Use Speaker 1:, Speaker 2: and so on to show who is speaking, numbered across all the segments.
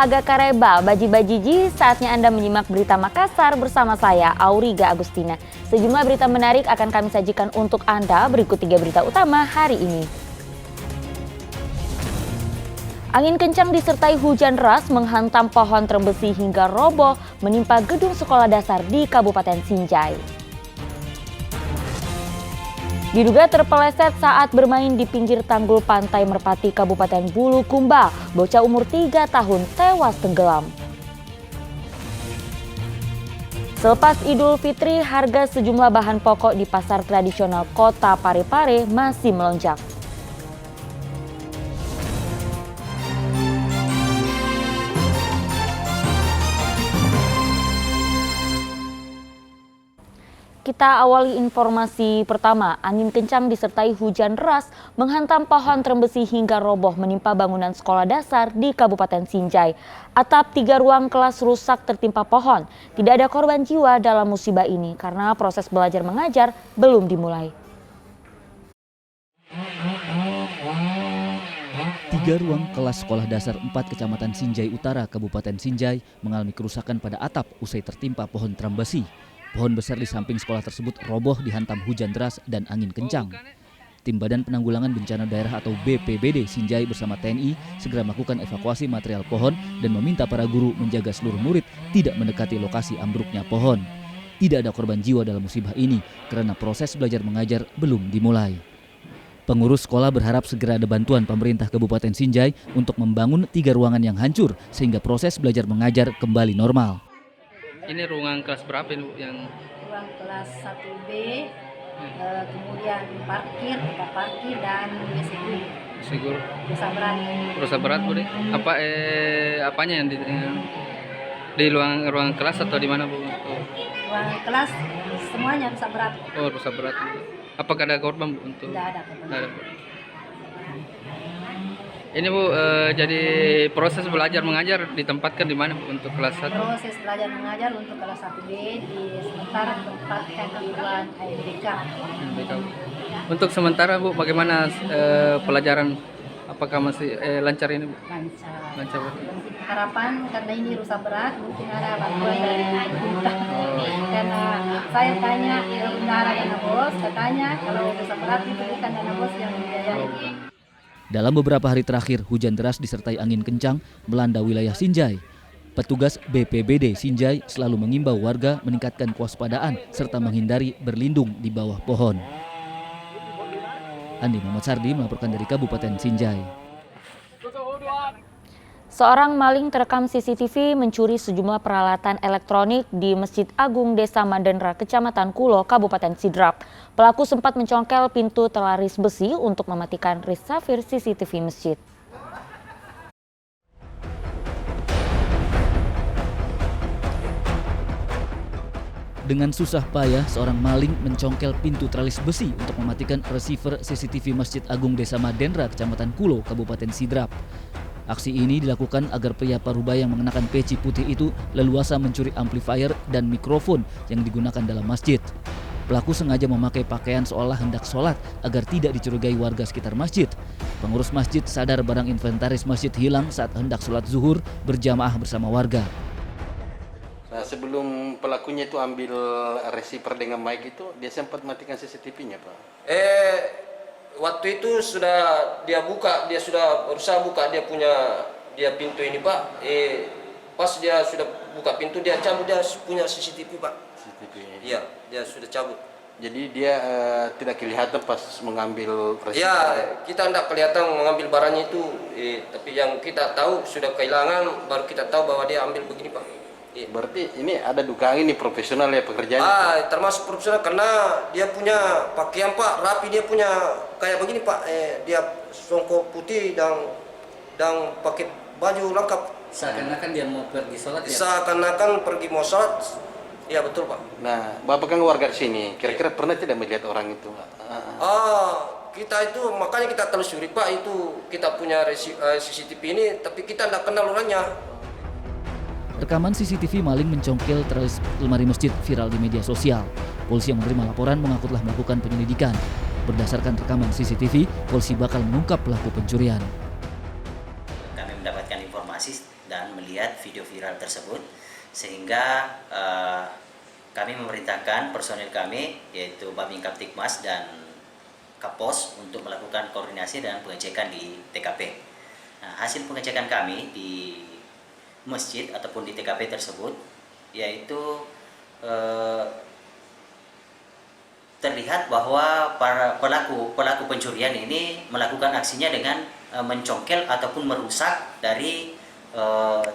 Speaker 1: agak kareba, baji-bajiji, saatnya Anda menyimak berita Makassar bersama saya, Auriga Agustina. Sejumlah berita menarik akan kami sajikan untuk Anda, berikut 3 berita utama hari ini. Angin kencang disertai hujan deras menghantam pohon terbesi hingga roboh menimpa gedung sekolah dasar di Kabupaten Sinjai. Diduga terpeleset saat bermain di pinggir tanggul pantai Merpati Kabupaten Bulukumba, bocah umur 3 tahun tewas tenggelam. Selepas Idul Fitri, harga sejumlah bahan pokok di pasar tradisional Kota Parepare masih melonjak. Kita awali informasi pertama. Angin kencang disertai hujan deras menghantam pohon terbesi hingga roboh menimpa bangunan sekolah dasar di Kabupaten Sinjai. Atap 3 ruang kelas rusak tertimpa pohon. Tidak ada korban jiwa dalam musibah ini karena proses belajar mengajar belum dimulai.
Speaker 2: 3 ruang kelas sekolah dasar 4 Kecamatan Sinjai Utara, Kabupaten Sinjai mengalami kerusakan pada atap usai tertimpa pohon trambesi. Pohon besar di samping sekolah tersebut roboh dihantam hujan deras dan angin kencang. Tim Badan Penanggulangan Bencana Daerah atau BPBD Sinjai bersama TNI segera melakukan evakuasi material pohon dan meminta para guru menjaga seluruh murid tidak mendekati lokasi ambruknya pohon. Tidak ada korban jiwa dalam musibah ini karena proses belajar mengajar belum dimulai. Pengurus sekolah berharap segera ada bantuan pemerintah Kabupaten Sinjai untuk membangun 3 ruangan yang hancur sehingga proses belajar mengajar kembali normal.
Speaker 3: Ini ruangan kelas berapa ini, Bu? Yang
Speaker 4: ruang kelas 1B, kemudian parkir, tempat parkir dan WC
Speaker 3: Sigur
Speaker 4: rusak berat.
Speaker 3: rusak berat, Bu? Apa apanya yang di ruang kelas atau di mana, Bu?
Speaker 4: Ruang kelas semuanya rusak berat.
Speaker 3: Oh, rusak berat. Apakah ada korban, Bu, untuk?
Speaker 4: Tidak ada korban.
Speaker 3: Tidak ada, Bu. Ini, Bu, jadi proses belajar mengajar ditempatkan di mana, Bu, untuk kelas 1?
Speaker 4: Proses belajar mengajar untuk kelas 1B sementara ditempatkan di ruang AMDK.
Speaker 3: Untuk sementara, Bu, bagaimana pelajaran? Apakah masih lancar ini, Bu? Lancar, Bu.
Speaker 4: Harapan karena ini rusak berat mungkin ada bantuan dari pemerintah. Karena saya tanya bendahara dana bos, katanya kalau rusak berat itu bukan dana bos yang membiayai.
Speaker 2: Dalam beberapa hari terakhir, hujan deras disertai angin kencang melanda wilayah Sinjai. Petugas BPBD Sinjai selalu mengimbau warga meningkatkan kewaspadaan serta menghindari berlindung di bawah pohon. Andi Muhammad Sardi melaporkan dari Kabupaten Sinjai.
Speaker 1: Seorang maling terekam CCTV mencuri sejumlah peralatan elektronik di Masjid Agung Desa Madendra, Kecamatan Kulo, Kabupaten Sidrap. Pelaku sempat mencongkel pintu telaris besi untuk mematikan receiver CCTV masjid.
Speaker 2: Dengan susah payah, seorang maling mencongkel pintu teralis besi untuk mematikan receiver CCTV Masjid Agung Desa Madendra, Kecamatan Kulo, Kabupaten Sidrap. Aksi ini dilakukan agar pria parubaya yang mengenakan peci putih itu leluasa mencuri amplifier dan mikrofon yang digunakan dalam masjid. Pelaku sengaja memakai pakaian seolah hendak sholat agar tidak dicurigai warga sekitar masjid. Pengurus masjid sadar barang inventaris masjid hilang saat hendak sholat zuhur berjamaah bersama warga.
Speaker 5: Nah, sebelum pelakunya itu ambil receiver dengan mic itu, dia sempat matikan CCTV-nya, Pak.
Speaker 6: Waktu itu sudah dia sudah berusaha buka dia pintu ini, Pak. Pas dia sudah buka pintu, dia cabut, dia punya CCTV, Pak.
Speaker 5: CCTV.
Speaker 6: Iya, dia sudah cabut.
Speaker 5: Jadi dia tidak kelihatan pas mengambil receiver.
Speaker 6: Iya, kita tidak kelihatan mengambil barangnya itu. Tapi yang kita tahu sudah kehilangan, baru kita tahu bahwa dia ambil begini, Pak.
Speaker 5: Berarti ini ada dugaan ini profesional ya pekerjaannya?
Speaker 6: Termasuk profesional karena dia punya pakaian, Pak, rapi, dia punya kayak begini, Pak. Dia songkok putih dan pakai baju lengkap.
Speaker 3: Seakan-akan dia mau pergi sholat, ya?
Speaker 6: Seakan-akan pergi mau sholat. Iya, betul, Pak.
Speaker 5: Nah, Bapak kan warga di sini, kira-kira pernah tidak melihat orang itu?
Speaker 6: Kita itu makanya kita telusuri, Pak, itu kita punya CCTV ini, tapi kita tidak kenal orangnya.
Speaker 2: Rekaman CCTV maling mencongkel teralis lemari masjid viral di media sosial. Polisi yang menerima laporan mengaku telah melakukan penyelidikan. Berdasarkan rekaman CCTV, polisi bakal mengungkap pelaku pencurian.
Speaker 7: Kami mendapatkan informasi dan melihat video viral tersebut, sehingga kami memerintahkan personil kami yaitu Babin Kaptikmas dan Kapos untuk melakukan koordinasi dan pengecekan di TKP. Nah, hasil pengecekan kami di masjid ataupun di TKP tersebut yaitu terlihat bahwa para pelaku pencurian ini melakukan aksinya dengan mencongkel ataupun merusak dari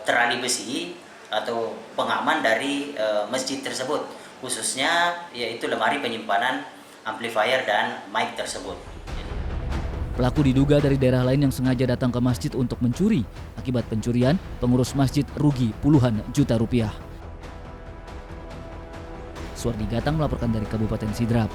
Speaker 7: terali besi atau pengaman dari masjid tersebut, khususnya yaitu lemari penyimpanan amplifier dan mic tersebut.
Speaker 2: Pelaku diduga dari daerah lain yang sengaja datang ke masjid untuk mencuri. Akibat pencurian, pengurus masjid rugi puluhan juta rupiah. Suardi Gatang melaporkan dari Kabupaten Sidrap.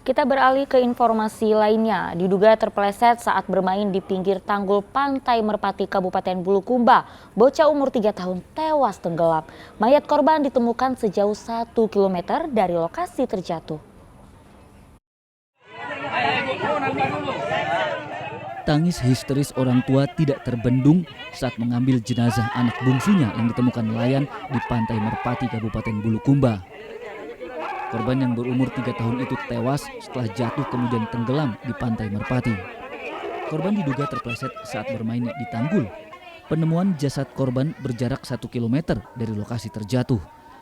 Speaker 1: Kita beralih ke informasi lainnya. Diduga terpeleset saat bermain di pinggir tanggul Pantai Merpati Kabupaten Bulukumba, bocah umur 3 tahun tewas tenggelam. Mayat korban ditemukan sejauh 1 km dari lokasi terjatuh.
Speaker 2: Tangis histeris orang tua tidak terbendung saat mengambil jenazah anak bungsunya yang ditemukan nelayan di Pantai Merpati Kabupaten Bulukumba. Korban yang berumur 3 tahun itu tewas setelah jatuh kemudian tenggelam di Pantai Merpati. Korban diduga terpeleset saat bermain di tanggul. Penemuan jasad korban berjarak 1 km dari lokasi terjatuh.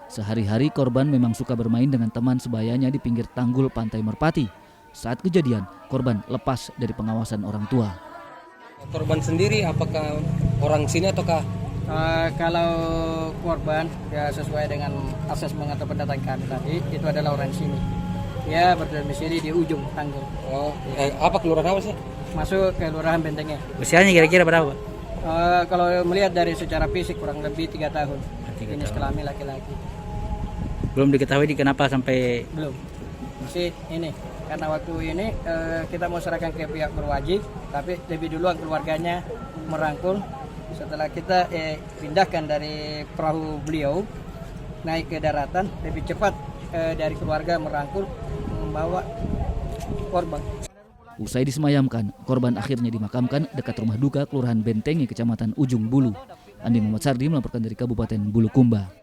Speaker 2: Sehari-hari korban memang suka bermain dengan teman sebayanya di pinggir tanggul Pantai Merpati. Saat kejadian, korban lepas dari pengawasan orang tua.
Speaker 6: Korban sendiri apakah orang sini ataukah?
Speaker 3: Kalau korban ya sesuai dengan asesmen atau pendataan kami tadi itu adalah orang sini. Ya berdomisili di ujung tanggul.
Speaker 6: Apa kelurahan apa sih?
Speaker 3: Masuk ke Kelurahan Bentengnya.
Speaker 8: Usianya kira-kira berapa?
Speaker 3: Kalau melihat dari secara fisik kurang lebih 3 tahun. Jenis kelamin laki-laki.
Speaker 8: Belum diketahui kenapa sampai
Speaker 3: Belum. Masih ini karena waktu ini kita mau serahkan ke pihak berwajib, tapi lebih duluan keluarganya merangkul. Setelah kita pindahkan dari perahu beliau naik ke daratan, lebih cepat dari keluarga merangkul membawa korban.
Speaker 2: Usai disemayamkan, korban akhirnya dimakamkan dekat rumah duka Kelurahan Bentengi, Kecamatan Ujung Bulu. Andi Muhammad Sardi melaporkan dari Kabupaten Bulukumba.